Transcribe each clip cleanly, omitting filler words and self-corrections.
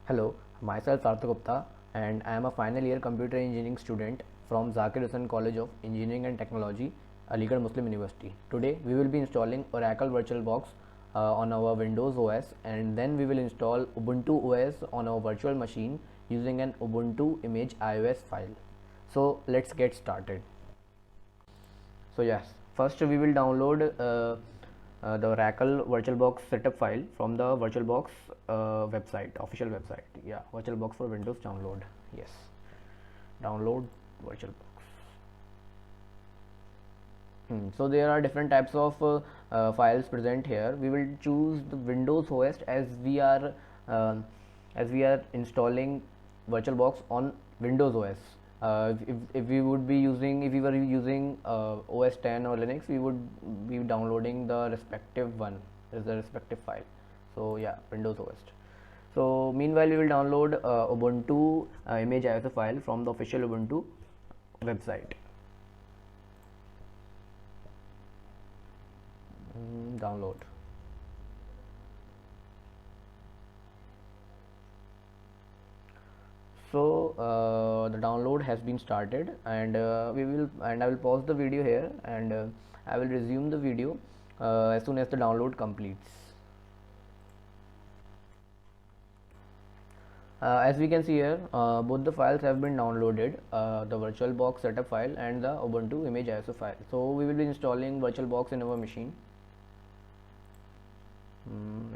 Hello, myself Sarthak Gupta and I am a final year computer engineering student from Zakir Hussain College of Engineering and Technology, Aligarh Muslim University. Today we will be installing Oracle VirtualBox on our Windows OS, and then we will install Ubuntu OS on our virtual machine using an Ubuntu image iOS file. So let's get started. So yes, first we will download the Oracle VirtualBox setup file from the VirtualBox website, official website. Yeah, VirtualBox for Windows download. Yes, download VirtualBox. So there are different types of files present here. We will choose the Windows OS uh, as we are installing VirtualBox on Windows OS. If we would be using if we were using OS 10 or Linux, we would be downloading the respective one as the respective file. So yeah, Windows OS. So meanwhile, we will download Ubuntu image ISO file from the official Ubuntu website. Download. So the download has been started, and I will pause the video here, and I will resume the video as soon as the download completes. As we can see here, both the files have been downloaded, the VirtualBox setup file and the Ubuntu image ISO file. So we will be installing VirtualBox in our machine.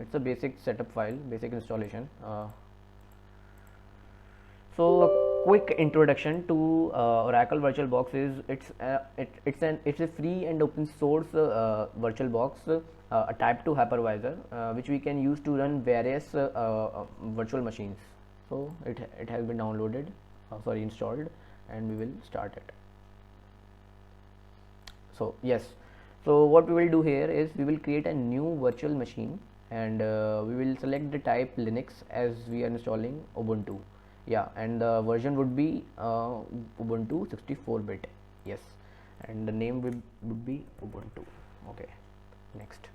It's a basic setup file, basic installation. So a quick introduction to Oracle VirtualBox is it's a free and open source VirtualBox, a type 2 hypervisor which we can use to run various virtual machines. So it has been downloaded, installed, and we will start it. So yes, so what we will do here is we will create a new virtual machine, and we will select the type Linux as we are installing Ubuntu. Yeah, and the version would be Ubuntu 64-bit. Yes, and the name would be Ubuntu. Okay, next.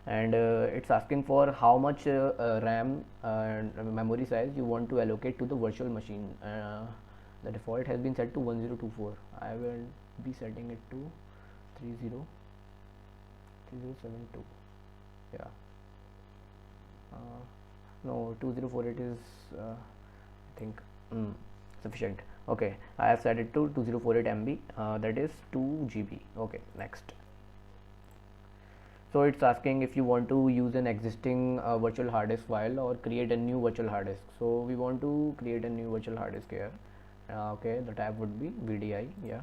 And it's asking for how much RAM and memory size you want to allocate to the virtual machine. The default has been set to 1024. I will be setting it to 3072. Yeah, no, 2048 is I think sufficient. Okay, I have set it to 2048 MB, that is 2 GB. Okay, next. So it's asking if you want to use an existing virtual hard disk file or create a new virtual hard disk. So we want to create a new virtual hard disk here. Okay, the type would be VDI. Yeah.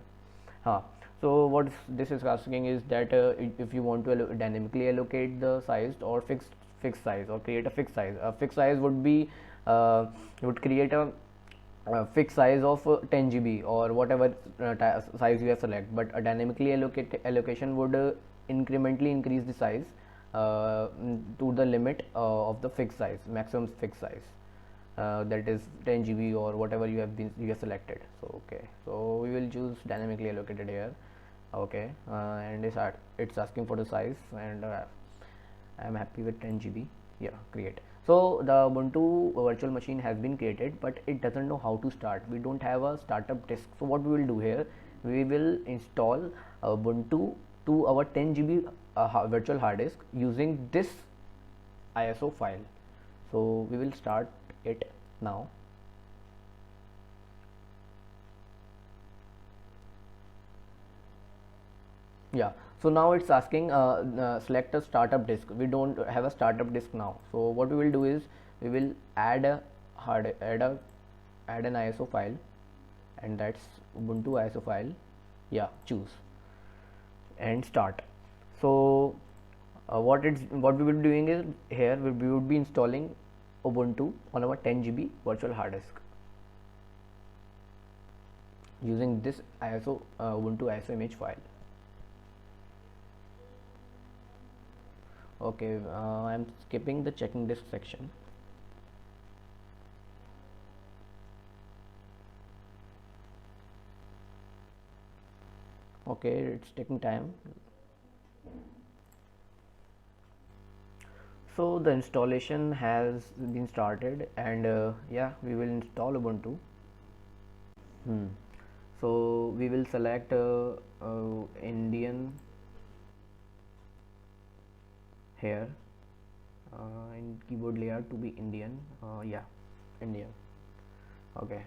So what this is asking is that if you want to dynamically allocate the size or fixed size, or create a fixed size. A fixed size would be would create a fixed size of 10 GB or whatever size you have select, but a dynamically allocation would incrementally increase the size to the limit of the fixed size, maximum fixed size, that is 10 GB or whatever you have selected. So okay, so we will choose dynamically allocated here. Okay, and it's asking for the size, and I am happy with 10 GB. Yeah, create. So the Ubuntu virtual machine has been created, but it doesn't know how to start. We don't have a startup disk. So what we will do here, we will install Ubuntu to our 10 GB virtual hard disk using this ISO file. So we will start it now. Yeah, so now it's asking select a startup disk. We don't have a startup disk now. So what we will do is we will add an ISO file, and that's Ubuntu ISO file. Yeah, choose and start. So what we will be doing is here we would be installing Ubuntu on our 10 GB virtual hard disk using this ISO Ubuntu ISO image file. Okay, I'm skipping the checking disk section. Okay, it's taking time. So the installation has been started, and yeah, we will install Ubuntu. hmm. So we will select Indian here, in keyboard layout to be Indian. Yeah, Indian. Okay,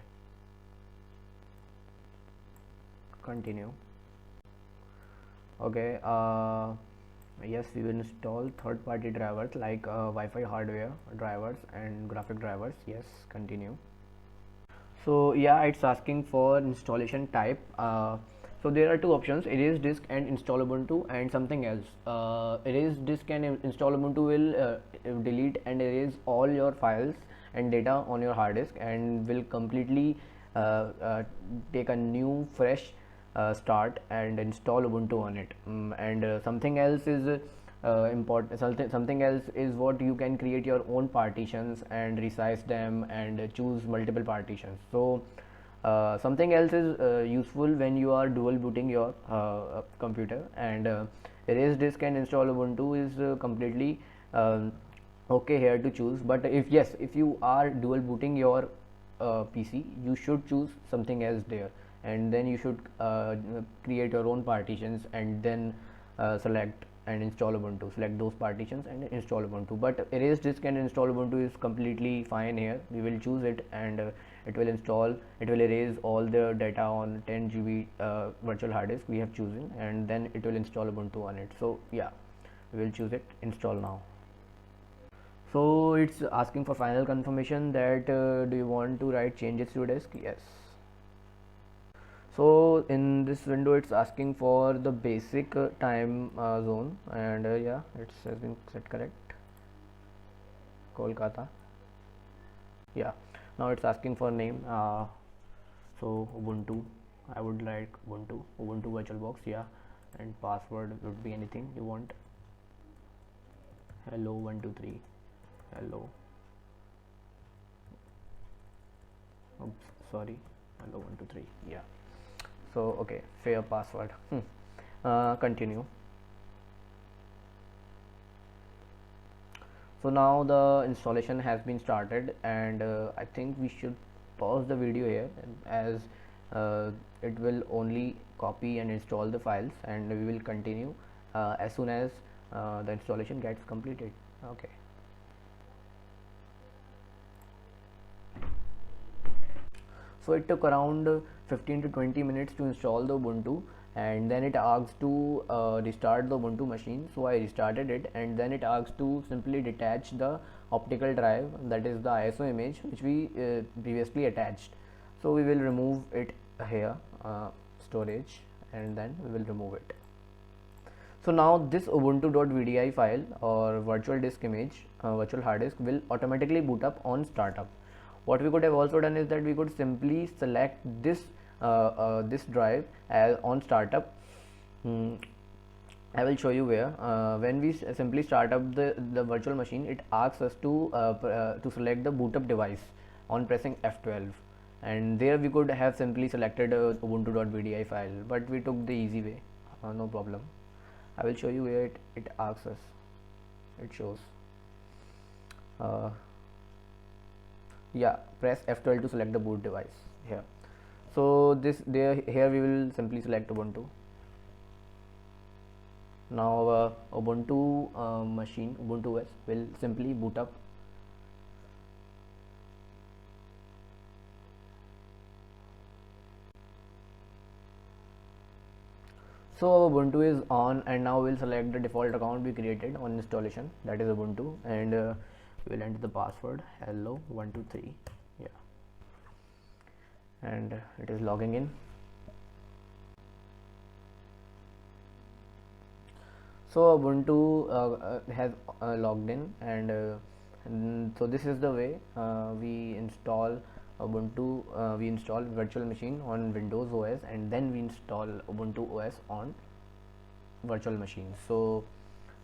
continue. Okay, yes, we will install third-party drivers like Wi-Fi hardware drivers and graphic drivers. Yes, continue. So yeah, it's asking for installation type. So there are two options: erase disk and install Ubuntu, and something else. Erase disk and install Ubuntu will delete and erase all your files and data on your hard disk, and will completely take a new fresh start and install Ubuntu on it. And something else is important. Something else is what you can create your own partitions and resize them and choose multiple partitions. So something else is useful when you are dual booting your computer, and erase disk and install Ubuntu is completely okay here to choose. But if you are dual booting your PC, you should choose something else there, and then you should create your own partitions, and then select and install Ubuntu. Select those partitions and install Ubuntu. But erase disk and install Ubuntu is completely fine here. We will choose it, and it will install. It will erase all the data on 10 GB virtual hard disk we have chosen, and then it will install Ubuntu on it. So yeah, we will choose it. Install now. So it's asking for final confirmation that do you want to write changes to disk? Yes. So in this window it's asking for the basic time zone, and yeah, it has been set correct. Kolkata. Yeah, now it's asking for name. So Ubuntu, I would like Ubuntu VirtualBox. Yeah, and password would be anything you want. Hello 123. Hello. Oops, sorry. Hello 123. Yeah. So okay, fair password. Continue. So now the installation has been started, and I think we should pause the video here, as it will only copy and install the files, and we will continue as soon as the installation gets completed. Okay. So it took around 15 to 20 minutes to install the Ubuntu, and then it asks to restart the Ubuntu machine. So I restarted it, and then it asks to simply detach the optical drive, that is the ISO image which we previously attached. So we will remove it here, storage, and then we will remove it. So now this ubuntu.vdi file or virtual disk image, virtual hard disk, will automatically boot up on startup. What we could have also done is that we could simply select this this drive as on startup. I will show you where. When we simply start up the virtual machine, it asks us to select the boot up device on pressing F12, and there we could have simply selected ubuntu.vdi file, but we took the easy way. No problem. I will show you where it asks us. It shows. Yeah, press F12 to select the boot device here. So here we will simply select Ubuntu. Now Ubuntu machine, Ubuntu OS will simply boot up. So Ubuntu is on, and now we'll select the default account we created on installation, that is Ubuntu, and we will enter the password hello 123. Yeah, and it is logging in. So Ubuntu has logged in, and so this is the way we install Ubuntu. We install virtual machine on Windows OS, and then we install Ubuntu OS on virtual machine. So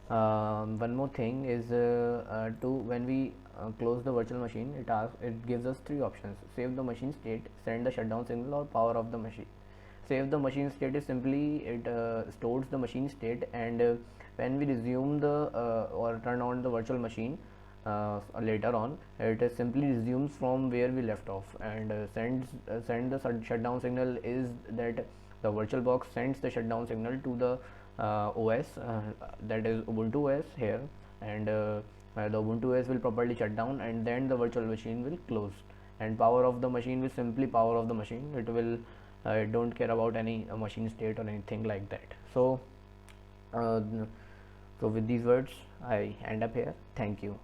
one more thing is when we close the virtual machine, it gives us three options: save the machine state, send the shutdown signal, or power off the machine. Save the machine state is simply it stores the machine state, and when we resume the or turn on the virtual machine later on, it simply resumes from where we left off, and send the shutdown signal is that the VirtualBox sends the shutdown signal to the OS, that is Ubuntu OS here, and the Ubuntu OS will properly shut down, and then the virtual machine will close, and power of the machine will simply power of the machine. It will don't care about any machine state or anything like that. So so with these words I end up here. Thank you.